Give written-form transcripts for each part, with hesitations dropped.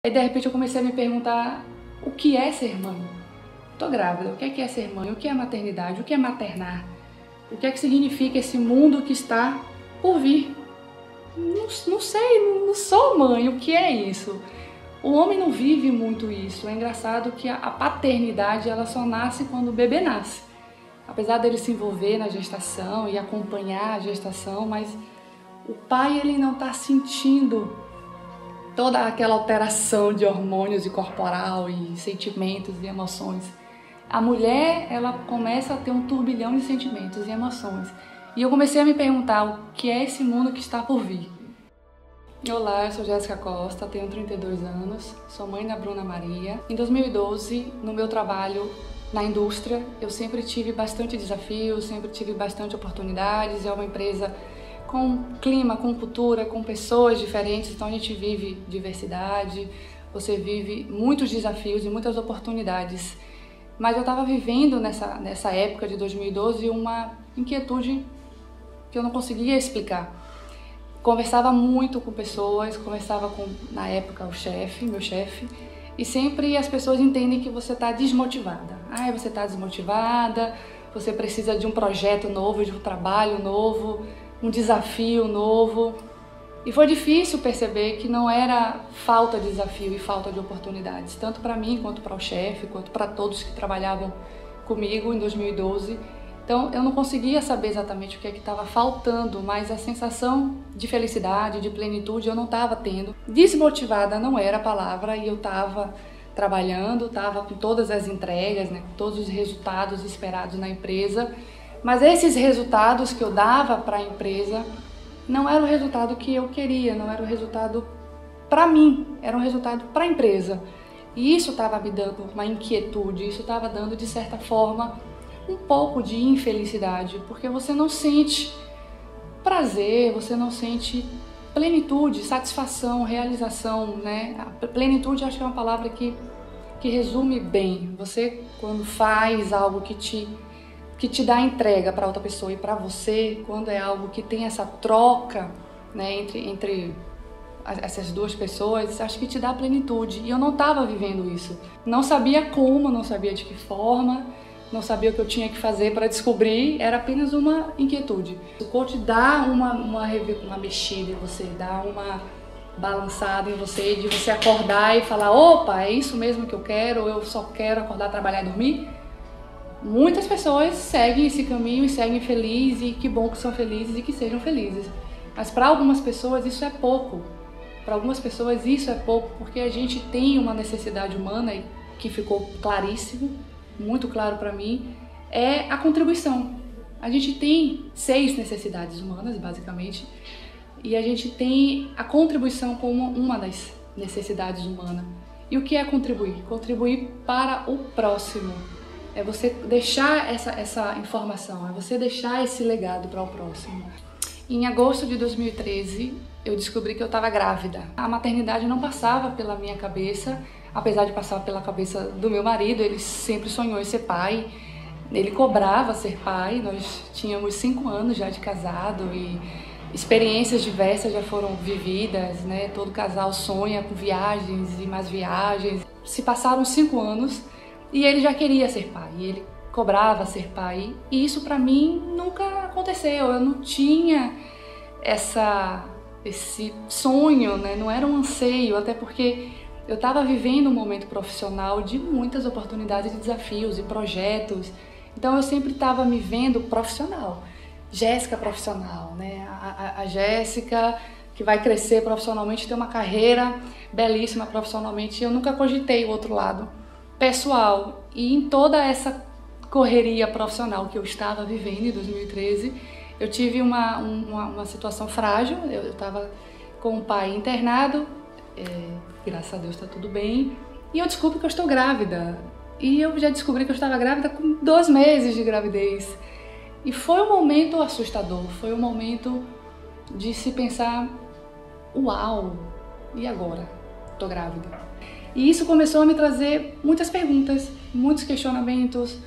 Aí de repente eu comecei a me perguntar o que é ser mãe. Tô grávida, o que é ser mãe? O que é maternidade? O que é maternar? O que é que significa esse mundo que está por vir? Não sei, não sou mãe, o que é isso? O homem não vive muito isso. É engraçado que a paternidade ela só nasce quando o bebê nasce. Apesar dele se envolver na gestação e acompanhar a gestação, mas o pai ele não está sentindo toda aquela alteração de hormônios e corporal e sentimentos e emoções. A mulher, ela começa a ter um turbilhão de sentimentos e emoções. E eu comecei a me perguntar o que é esse mundo que está por vir. Olá, eu sou Jéssica Costa, tenho 32 anos, sou mãe da Bruna Maria. Em 2012, no meu trabalho na indústria, eu sempre tive bastante desafios, sempre tive bastante oportunidades. É uma empresa com clima, com cultura, com pessoas diferentes, então a gente vive diversidade, você vive muitos desafios e muitas oportunidades. Mas eu estava vivendo nessa época de 2012 uma inquietude que eu não conseguia explicar. Conversava muito com pessoas, conversava com, na época, meu chefe, e sempre as pessoas entendem que você está desmotivada. Ah, você está desmotivada, você precisa de um projeto novo, de um trabalho novo, um desafio novo. E foi difícil perceber que não era falta de desafio e falta de oportunidades, tanto para mim, quanto para o chefe, quanto para todos que trabalhavam comigo em 2012. Então eu não conseguia saber exatamente o que é que estava faltando, mas a sensação de felicidade, de plenitude eu não estava tendo. Desmotivada não era a palavra e eu estava trabalhando, estava com todas as entregas, né, com todos os resultados esperados na empresa, mas esses resultados que eu dava para a empresa não era o resultado que eu queria, não era o resultado para mim, era um resultado para a empresa. E isso estava me dando uma inquietude, isso estava dando de certa forma um pouco de infelicidade, porque você não sente prazer, você não sente plenitude, satisfação, realização, né? A plenitude acho que é uma palavra que resume bem. Você quando faz algo que te dá entrega para outra pessoa e para você, quando é algo que tem essa troca, né, entre essas duas pessoas, acho que te dá plenitude. E eu não estava vivendo isso. Não sabia como, não sabia de que forma, não sabia o que eu tinha que fazer para descobrir, era apenas uma inquietude. O coach dá uma mexida em você, dá uma balançada em você, de você acordar e falar, opa, é isso mesmo que eu quero, eu só quero acordar, trabalhar e dormir. Muitas pessoas seguem esse caminho e seguem felizes, e que bom que são felizes e que sejam felizes. Mas para algumas pessoas isso é pouco. Para algumas pessoas isso é pouco, porque a gente tem uma necessidade humana, e que ficou claríssimo, muito claro para mim, é a contribuição. A gente tem 6 necessidades humanas, basicamente, e a gente tem a contribuição como uma das necessidades humanas. E o que é contribuir? Contribuir para o próximo. É você deixar essa informação, é você deixar esse legado para o próximo. Em agosto de 2013, eu descobri que eu estava grávida. A maternidade não passava pela minha cabeça, apesar de passar pela cabeça do meu marido. Ele sempre sonhou em ser pai, ele cobrava ser pai. Nós tínhamos 5 anos já de casado e experiências diversas já foram vividas, né? Todo casal sonha com viagens e mais viagens. Se passaram 5 anos e ele já queria ser pai, e ele cobrava ser pai, e isso para mim nunca aconteceu. Eu não tinha esse sonho, né? Não era um anseio, até porque eu estava vivendo um momento profissional de muitas oportunidades e desafios e projetos, então eu sempre estava me vendo profissional, Jéssica profissional, né? A Jéssica que vai crescer profissionalmente, ter uma carreira belíssima profissionalmente. Eu nunca cogitei o outro lado pessoal, e em toda essa correria profissional que eu estava vivendo em 2013, eu tive uma situação frágil. Eu estava com o pai internado, graças a Deus está tudo bem, e eu descubro que eu estou grávida, e eu já descobri que eu estava grávida com 2 meses de gravidez, e foi um momento assustador, foi um momento de se pensar, uau, e agora? Estou grávida. E isso começou a me trazer muitas perguntas, muitos questionamentos,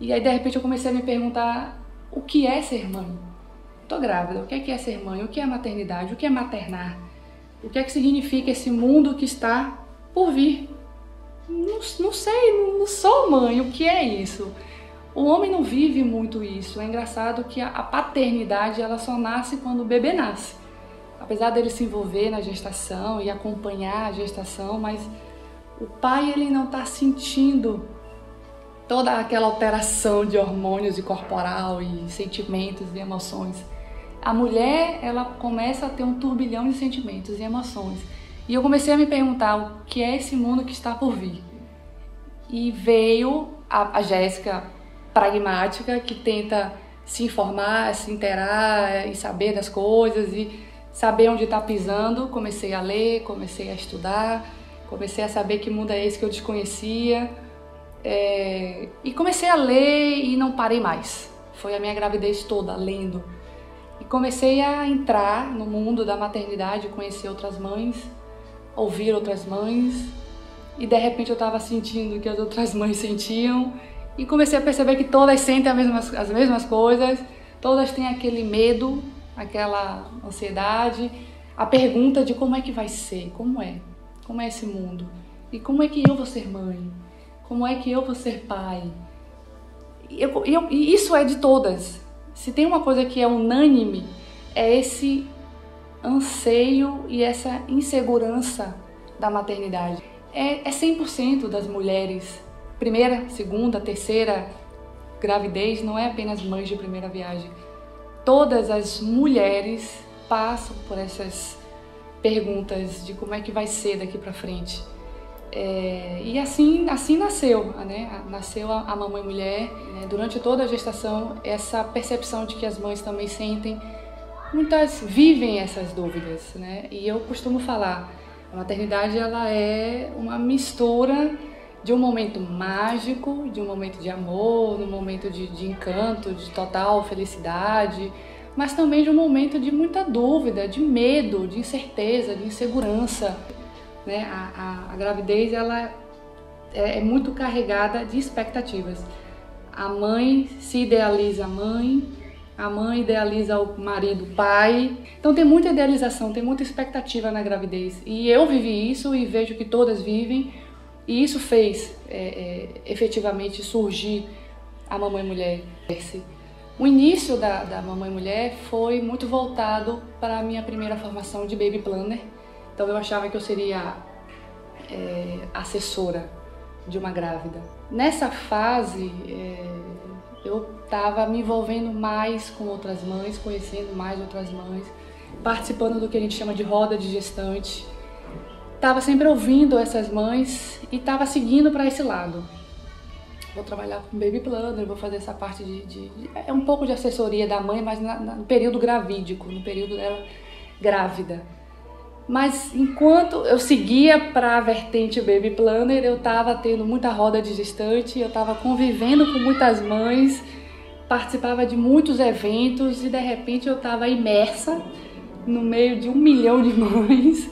e aí de repente eu comecei a me perguntar o que é ser mãe? Estou grávida, o que é ser mãe? O que é maternidade? O que é maternar? O que é que significa esse mundo que está por vir. Não sei, não sou mãe, o que é isso? O homem não vive muito isso. É engraçado que a paternidade ela só nasce quando o bebê nasce. Apesar dele se envolver na gestação e acompanhar a gestação, mas o pai ele não está sentindo toda aquela alteração de hormônios e corporal e sentimentos e emoções. A mulher ela começa a ter um turbilhão de sentimentos e emoções. E eu comecei a me perguntar o que é esse mundo que está por vir. E veio a Jéssica pragmática, que tenta se informar, se inteirar e saber das coisas e saber onde está pisando. Comecei a ler, comecei a estudar, comecei a saber que mundo é esse que eu desconhecia. E comecei a ler e não parei mais. Foi a minha gravidez toda lendo. E comecei a entrar no mundo da maternidade, conhecer outras mães, ouvir outras mães. E de repente eu estava sentindo o que as outras mães sentiam. E comecei a perceber que todas sentem as mesmas coisas. Todas têm aquele medo, aquela ansiedade. A pergunta de como é que vai ser, como é esse mundo. E como é que eu vou ser mãe. Como é que eu vou ser pai. E isso é de todas. Se tem uma coisa que é unânime, é esse anseio e essa insegurança da maternidade. É 100% das mulheres, primeira, segunda, terceira gravidez, não é apenas mães de primeira viagem. Todas as mulheres passam por essas perguntas de como é que vai ser daqui para frente. E assim nasceu, né? Nasceu a Mamãe Mulher. Né? Durante toda a gestação, essa percepção de que as mães também sentem, muitas vivem essas dúvidas, né? E eu costumo falar, a maternidade ela é uma mistura de um momento mágico, de um momento de amor, de um momento de encanto, de total felicidade, mas também de um momento de muita dúvida, de medo, de incerteza, de insegurança. Né? A gravidez ela é muito carregada de expectativas. A mãe se idealiza a mãe idealiza o marido, o pai. Então tem muita idealização, tem muita expectativa na gravidez. E eu vivi isso e vejo que todas vivem. E isso fez efetivamente surgir a Mamãe Mulher. O início da Mamãe Mulher foi muito voltado para a minha primeira formação de Baby Planner. Então eu achava que eu seria assessora de uma grávida. Nessa fase eu estava me envolvendo mais com outras mães, conhecendo mais outras mães, participando do que a gente chama de roda de gestante. Estava sempre ouvindo essas mães e estava seguindo para esse lado. Vou trabalhar com Baby Planner, vou fazer essa parte é um pouco de assessoria da mãe, mas no período gravídico, no período dela grávida. Mas enquanto eu seguia para a vertente Baby Planner, eu estava tendo muita roda de gestante, eu estava convivendo com muitas mães, participava de muitos eventos e de repente eu estava imersa no meio de 1 milhão de mães,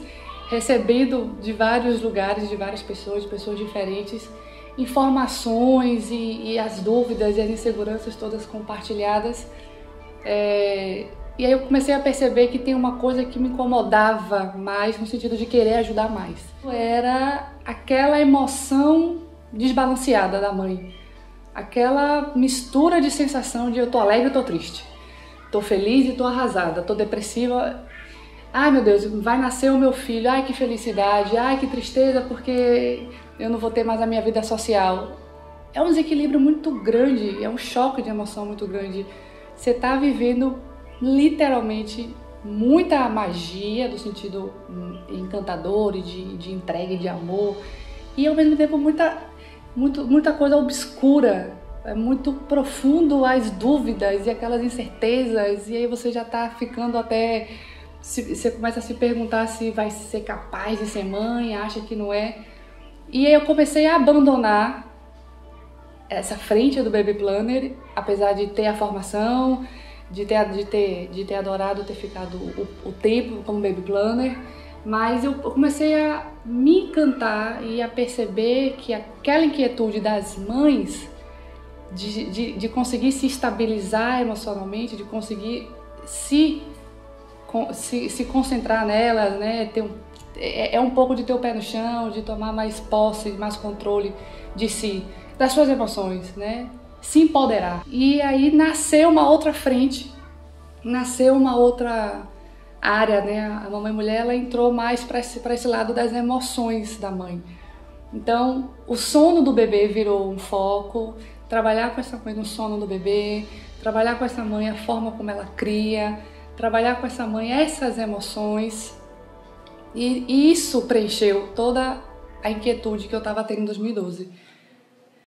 recebendo de vários lugares, de várias pessoas, de pessoas diferentes, informações e as dúvidas e as inseguranças todas compartilhadas. E aí eu comecei a perceber que tem uma coisa que me incomodava mais, no sentido de querer ajudar mais. Era aquela emoção desbalanceada da mãe. Aquela mistura de sensação de eu tô alegre e tô triste. Tô feliz e tô arrasada, tô depressiva. Ai meu Deus, vai nascer o meu filho, ai que felicidade, ai que tristeza porque eu não vou ter mais a minha vida social. É um desequilíbrio muito grande, é um choque de emoção muito grande. Você tá vivendo literalmente muita magia, do sentido encantador e de entrega e de amor, e ao mesmo tempo muita coisa obscura, é muito profundo as dúvidas e aquelas incertezas, e aí você já tá ficando até, você começa a se perguntar se vai ser capaz de ser mãe, acha que não é, e aí eu comecei a abandonar essa frente do Baby Planner, apesar de ter a formação, de ter adorado ter ficado o tempo como Baby Planner, mas eu comecei a me encantar e a perceber que aquela inquietude das mães de conseguir se estabilizar emocionalmente, de conseguir se concentrar nelas, né, é um pouco de ter o pé no chão, de tomar mais posse, mais controle de si, das suas emoções, né? Se empoderar. E aí nasceu uma outra frente, nasceu uma outra área, né? A Mamãe Mulher, ela entrou mais para esse lado das emoções da mãe. Então, o sono do bebê virou um foco, trabalhar com essa mãe no sono do bebê, trabalhar com essa mãe a forma como ela cria, trabalhar com essa mãe essas emoções. E isso preencheu toda a inquietude que eu estava tendo em 2012.